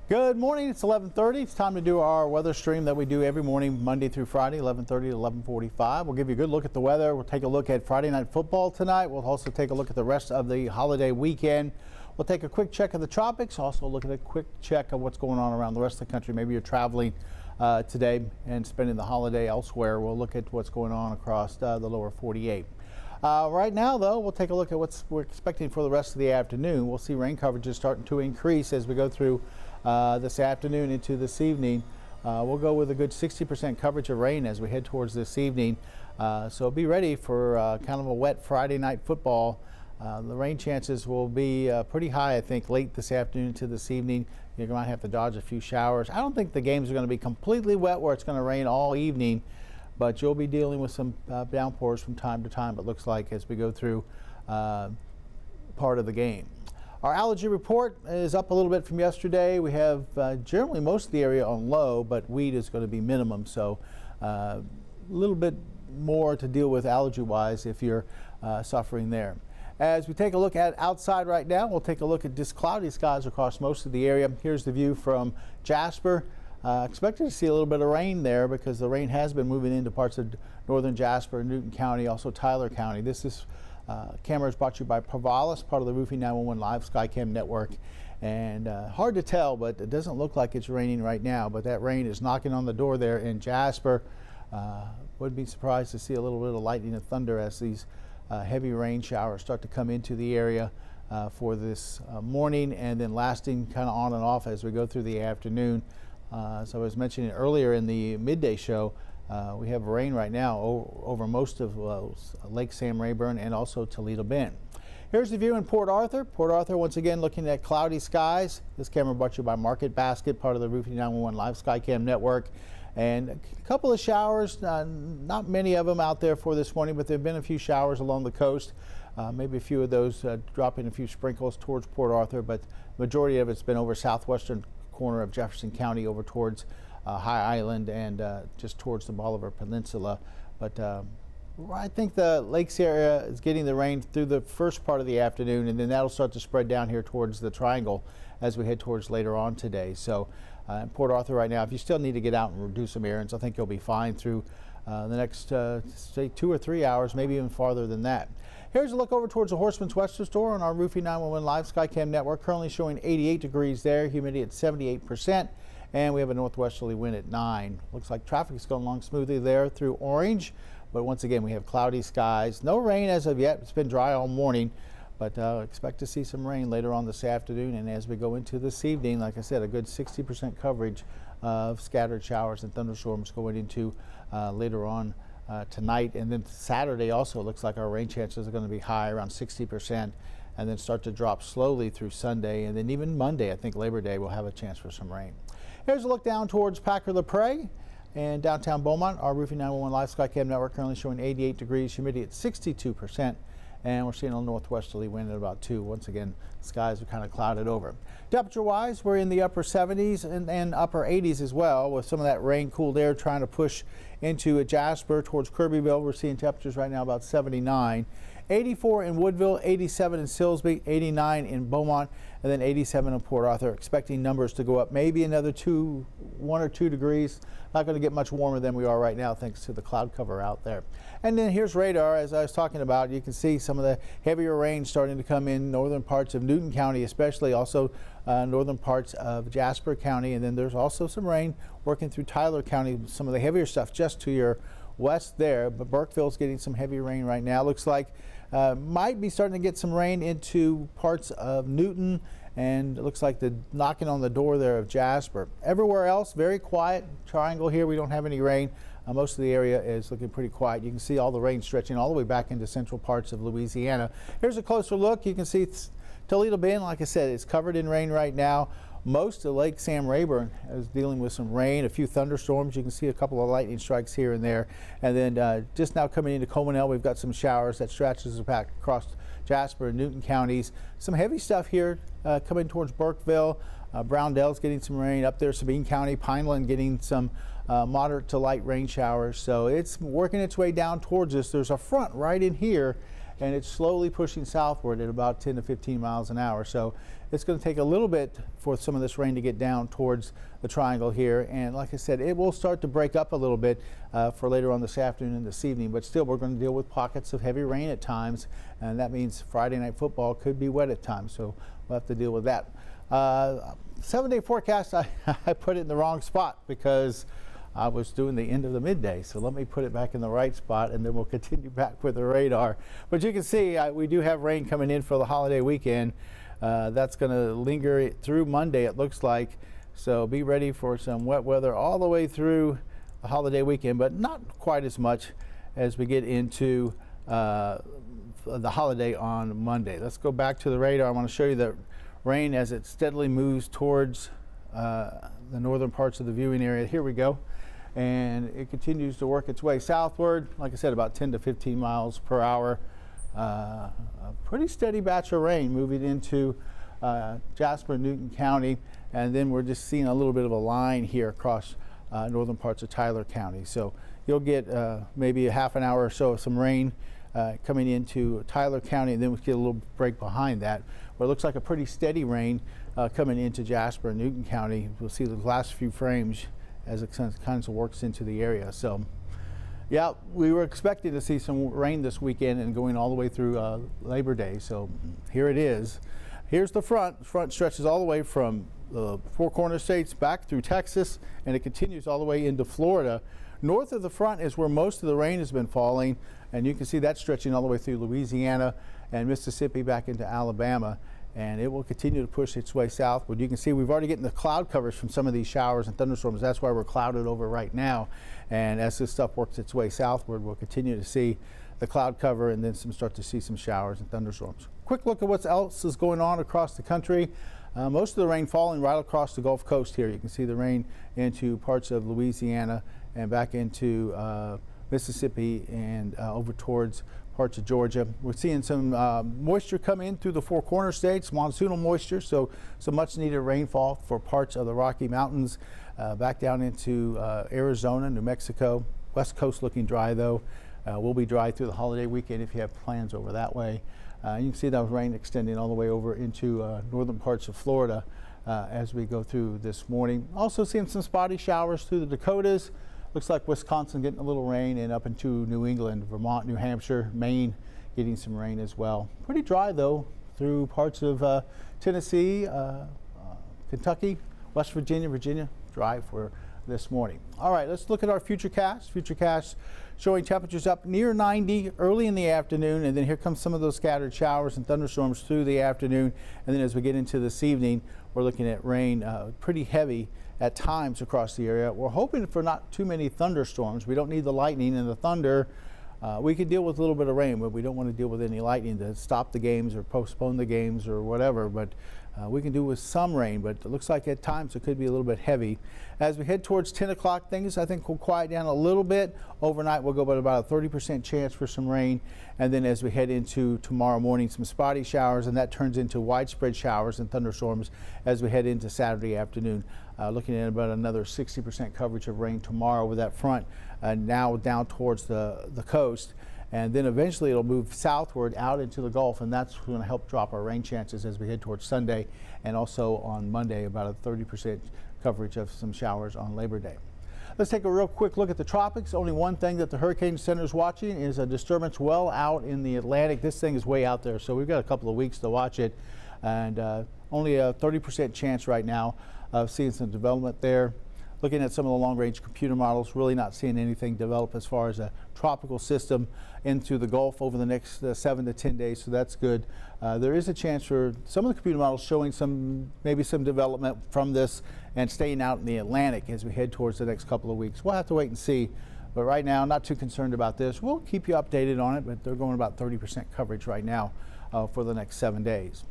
Good morning. It's 11:30. It's time to do our weather stream that we do every morning, Monday through Friday, 11:30 to 11:45. We'll give you a good look at the weather. We'll take a look at Friday night football tonight. We'll also take a look at the rest of the holiday weekend. We'll take a quick check of the tropics. Also look at a quick check of what's going on around the rest of the country. Maybe you're traveling today and spending the holiday elsewhere. We'll look at what's going on across the lower 48. Right now, though, we'll take a look at what we're expecting for the rest of the afternoon. We'll see rain coverages starting to increase as we go through this afternoon into this evening. We'll go with a good 60% coverage of rain as we head towards this evening. So be ready for kind of a wet Friday night football. The rain chances will be pretty high, I think, late this afternoon to this evening. You might have to dodge a few showers. I don't think the games are going to be completely wet where it's going to rain all evening, but you'll be dealing with some downpours from time to time, it looks like, as we go through part of the game. Our allergy report is up a little bit from yesterday. We have generally most of the area on low, but wheat is going to be minimum, so a little bit more to deal with allergy-wise if you're suffering there. As we take a look at outside right now, we'll take a look at just cloudy skies across most of the area. Here's the view from Jasper. Expected to see a little bit of rain there because the rain has been moving into parts of northern Jasper, Newton County, also Tyler County. This is camera is brought to you by Provalis, part of the Roofing 911 Live Skycam network. And hard to tell, but it doesn't look like it's raining right now. But that rain is knocking on the door there in Jasper. Wouldn't be surprised to see a little bit of lightning and thunder as these heavy rain showers start to come into the area for this morning, and then lasting kind of on and off as we go through the afternoon. So I was mentioning earlier in the midday show, we have rain right now over most of Lake Sam Rayburn and also Toledo Bend. Here's the view in Port Arthur. Port Arthur, once again, looking at cloudy skies. This camera brought to you by Market Basket, part of the Roofing 911 Live Skycam network. And a couple of showers, not many of them out there for this morning, but there have been a few showers along the coast. Maybe a few of those dropping a few sprinkles towards Port Arthur, but majority of it's been over southwestern corner of Jefferson County over towards High Island and just towards the Bolivar Peninsula. But I think the lakes area is getting the rain through the first part of the afternoon, and then that'll start to spread down here towards the Triangle as we head towards later on today. So in Port Arthur right now, if you still need to get out and do some errands, I think you'll be fine through the next, say, 2 or 3 hours, maybe even farther than that. Here's a look over towards the Horseman's Western Store on our Roofing 911 Live Skycam network. Currently showing 88 degrees there, humidity at 78%, and we have a northwesterly wind at 9. Looks like traffic is going along smoothly there through Orange, but once again, we have cloudy skies. No rain as of yet. It's been dry all morning, but expect to see some rain later on this afternoon. And as we go into this evening, like I said, a good 60% coverage of scattered showers and thunderstorms going into later on tonight. And then Saturday also looks like our rain chances are going to be high, around 60%, and then start to drop slowly through Sunday. And then even Monday, I think Labor Day, we'll have a chance for some rain. Here's a look down towards Packer-LaPrairie and downtown Beaumont. Our Roofing 911 Live Skycam network currently showing 88 degrees, humidity at 62%. And we're seeing a northwesterly wind at about 2. Once again, skies are kind of clouded over. Temperature-wise, we're in the upper 70s and upper 80s as well, with some of that rain, cooled air trying to push into Jasper towards Kirbyville. We're seeing temperatures right now about 79. 84 in Woodville, 87 in Silsbee, 89 in Beaumont, and then 87 in Port Arthur. Expecting numbers to go up maybe another 1 or 2 degrees. Not going to get much warmer than we are right now thanks to the cloud cover out there. And then here's radar. As I was talking about, you can see some of the heavier rain starting to come in northern parts of Newton County, especially also northern parts of Jasper County. And then there's also some rain working through Tyler County, some of the heavier stuff just to your west there. But Burkeville's getting some heavy rain right now. Looks like might be starting to get some rain into parts of Newton, and it looks like the knocking on the door there of Jasper. Everywhere else, very quiet. Triangle here, we don't have any rain. Most of the area is looking pretty quiet. You can see all the rain stretching all the way back into central parts of Louisiana. Here's a closer look. You can see Toledo Bend, like I said, is covered in rain right now. Most of Lake Sam Rayburn is dealing with some rain, a few thunderstorms. You can see a couple of lightning strikes here and there. And then just now coming into Comanelle, we've got some showers that stretches back across Jasper and Newton counties. Some heavy stuff here coming towards Burkeville. Browndell's getting some rain up there. Sabine County, Pineland getting some moderate to light rain showers. So it's working its way down towards us. There's a front right in here, and it's slowly pushing southward at about 10 to 15 miles an hour. So it's going to take a little bit for some of this rain to get down towards the triangle here. And like I said, it will start to break up a little bit for later on this afternoon and this evening. But still, we're going to deal with pockets of heavy rain at times. And that means Friday night football could be wet at times. So we'll have to deal with that. 7-day forecast, I put it in the wrong spot because I was doing the end of the midday. So let me put it back in the right spot, and then we'll continue back with the radar. But you can see we do have rain coming in for the holiday weekend. That's going to linger through Monday, it looks like. So be ready for some wet weather all the way through the holiday weekend, but not quite as much as we get into the holiday on Monday. Let's go back to the radar. I want to show you the rain as it steadily moves towards the northern parts of the viewing area. Here we go. And it continues to work its way southward, like I said, about 10 to 15 miles per hour. A pretty steady batch of rain moving into Jasper and Newton County, and then we're just seeing a little bit of a line here across northern parts of Tyler County. So you'll get maybe a half an hour or so of some rain coming into Tyler County, and then we get a little break behind that. But it looks like a pretty steady rain coming into Jasper and Newton County. We'll see the last few frames as it kind of works into the area. So yeah, we were expecting to see some rain this weekend and going all the way through Labor Day. So here it is. Here's the front. The front stretches all the way from the Four Corner states back through Texas, and it continues all the way into Florida. North of the front is where most of the rain has been falling, and you can see that stretching all the way through Louisiana and Mississippi back into Alabama. And it will continue to push its way southward. You can see we've already getting the cloud covers from some of these showers and thunderstorms. That's why we're clouded over right now. And as this stuff works its way southward, we'll continue to see the cloud cover and then start to see some showers and thunderstorms. Quick look at what else is going on across the country. Most of the rain falling right across the Gulf Coast here. You can see the rain into parts of Louisiana and back into Mississippi and over towards parts of Georgia. We're seeing some moisture come in through the Four Corner states, monsoonal moisture, so some much needed rainfall for parts of the Rocky Mountains, back down into Arizona, New Mexico. West Coast looking dry though. Will be dry through the holiday weekend if you have plans over that way. You can see that rain extending all the way over into northern parts of Florida as we go through this morning. Also seeing some spotty showers through the Dakotas. Looks like Wisconsin getting a little rain, and up into New England, Vermont, New Hampshire, Maine getting some rain as well. Pretty dry though through parts of Tennessee, Kentucky, West Virginia, dry for this morning. All right, let's look at our futurecast. Futurecast showing temperatures up near 90 early in the afternoon, and then here comes some of those scattered showers and thunderstorms through the afternoon. And then as we get into this evening, we're looking at rain pretty heavy at times across the area. We're hoping for not too many thunderstorms. We don't need the lightning and the thunder. We can deal with a little bit of rain, but we don't want to deal with any lightning to stop the games or postpone the games or whatever. But we can do with some rain, but it looks like at times it could be a little bit heavy. As we head towards 10 o'clock, things I think will quiet down a little bit. Overnight we'll go about a 30% chance for some rain, and then as we head into tomorrow morning, some spotty showers, and that turns into widespread showers and thunderstorms as we head into Saturday afternoon. Looking at about another 60% coverage of rain tomorrow with that front now down towards the coast. And then eventually it'll move southward out into the Gulf, and that's going to help drop our rain chances as we head towards Sunday, and also on Monday about a 30% coverage of some showers on Labor Day. Let's take a real quick look at the tropics. Only one thing that the Hurricane Center is watching is a disturbance well out in the Atlantic. This thing is way out there, so we've got a couple of weeks to watch it, and only a 30% chance right now of seeing some development there. Looking at some of the long-range computer models, really not seeing anything develop as far as a tropical system into the Gulf over the next 7 to 10 days, so that's good. There is a chance for some of the computer models showing maybe some development from this and staying out in the Atlantic as we head towards the next couple of weeks. We'll have to wait and see, but right now, not too concerned about this. We'll keep you updated on it, but they're going about 30% coverage right now for the next 7 days.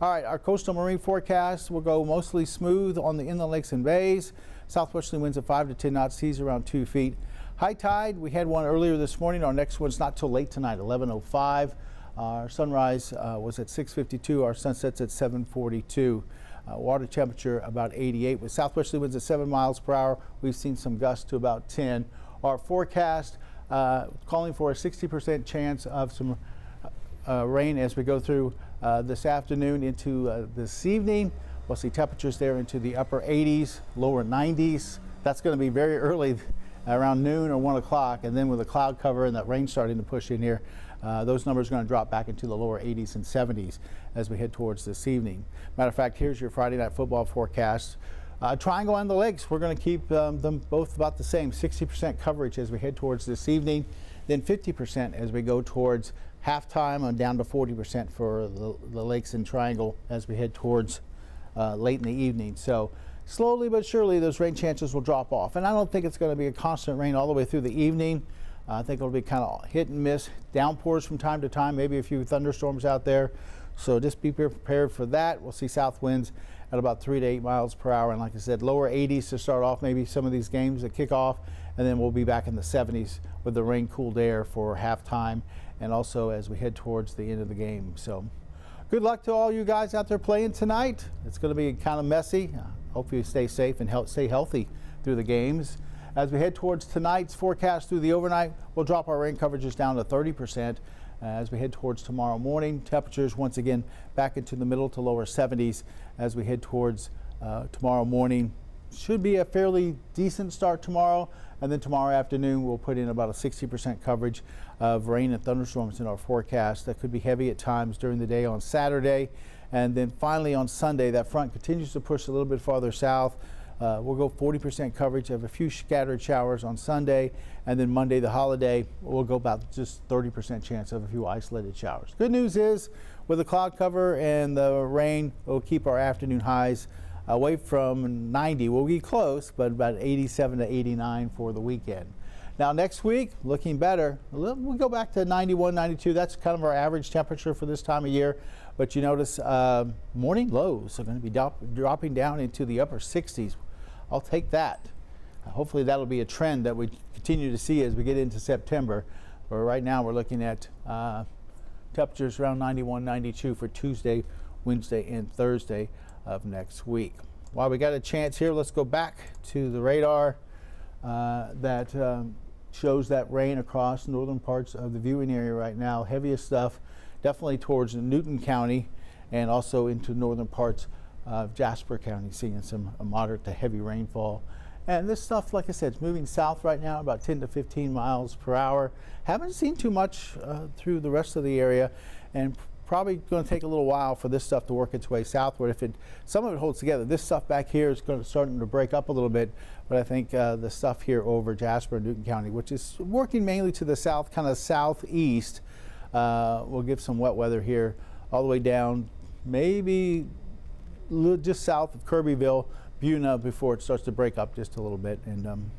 All right, our coastal marine forecast will go mostly smooth on the inland lakes and bays. Southwesterly winds at 5 to 10 knots, seas around 2 feet. High tide, we had one earlier this morning. Our next one's not till late tonight, 11:05. Our sunrise was at 6:52. Our sunset's at 7:42. Water temperature about 88 with southwesterly winds at 7 miles per hour. We've seen some gusts to about 10. Our forecast calling for a 60% chance of some rain as we go through this afternoon into this evening. We'll see temperatures there into the upper 80s, lower 90s. That's going to be very early, around noon or 1 o'clock, and then with the cloud cover and that rain starting to push in here, those numbers are going to drop back into the lower 80s and 70s as we head towards this evening. Matter of fact, here's your Friday night football forecast. Triangle and the Lakes, we're going to keep them both about the same, 60% coverage as we head towards this evening, then 50% as we go towards halftime, and down to 40% for the Lakes and Triangle as we head towards late in the evening. So slowly but surely those rain chances will drop off, and I don't think it's going to be a constant rain all the way through the evening. I think it'll be kind of hit and miss, downpours from time to time, maybe a few thunderstorms out there. So just be prepared for that. We'll see south winds at about 3 to 8 miles per hour. And like I said, lower 80s to start off maybe some of these games that kick off. And then we'll be back in the 70s with the rain cooled air for halftime and also as we head towards the end of the game. So good luck to all you guys out there playing tonight. It's going to be kind of messy. Hope you stay safe and stay healthy through the games. As we head towards tonight's forecast through the overnight, we'll drop our rain coverages down to 30%. As we head towards tomorrow morning, temperatures once again back into the middle to lower 70s as we head towards tomorrow morning. Should be a fairly decent start tomorrow, and then tomorrow afternoon we'll put in about a 60% coverage of rain and thunderstorms in our forecast. That could be heavy at times during the day on Saturday, and then finally on Sunday that front continues to push a little bit farther south. We'll go 40% coverage of a few scattered showers on Sunday, and then Monday, the holiday, we'll go about just 30% chance of a few isolated showers. Good news is with the cloud cover and the rain, we'll keep our afternoon highs away from 90. We'll be close, but about 87 to 89 for the weekend. Now next week, looking better. We'll go back to 91, 92. That's kind of our average temperature for this time of year. But you notice morning lows are going to be dropping down into the upper 60s. I'll take that. Hopefully that'll be a trend that we continue to see as we get into September. But right now we're looking at temperatures around 91, 92 for Tuesday, Wednesday, and Thursday of next week. While we got a chance here, let's go back to the radar that shows that rain across northern parts of the viewing area right now. Heaviest stuff definitely towards Newton County and also into northern parts of Jasper County, seeing some moderate to heavy rainfall. And this stuff, like I said, it's moving south right now about 10 to 15 miles per hour. Haven't seen too much through the rest of the area, and probably going to take a little while for this stuff to work its way southward. If some of it holds together, this stuff back here is starting to break up a little bit, but I think the stuff here over Jasper and Newton County, which is working mainly to the south, kind of southeast, will give some wet weather here all the way down, maybe just south of Kirbyville, Buna, before it starts to break up just a little bit. And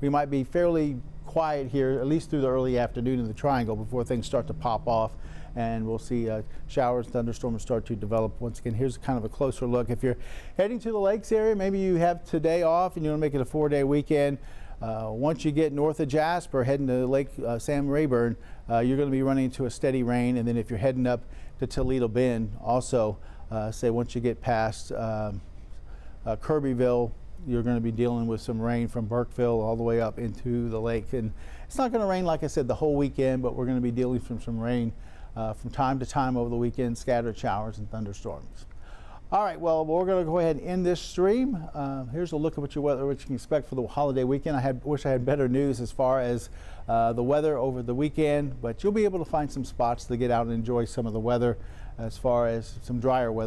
we might be fairly quiet here, at least through the early afternoon in the Triangle, before things start to pop off. And we'll see showers, thunderstorms start to develop. Once again, here's kind of a closer look. If you're heading to the lakes area, maybe you have today off and you want to make it a 4-day weekend. Once you get north of Jasper, heading to Lake Sam Rayburn, you're going to be running into a steady rain. And then if you're heading up to Toledo Bend, also say once you get past Kirbyville, you're going to be dealing with some rain from Burkeville all the way up into the lake. And it's not going to rain, like I said, the whole weekend, but we're going to be dealing with some rain from time to time over the weekend, scattered showers and thunderstorms. All right, well, we're going to go ahead and end this stream. Here's a look at what you can expect for the holiday weekend. Wish I had better news as far as the weather over the weekend, but you'll be able to find some spots to get out and enjoy some of the weather as far as some drier weather.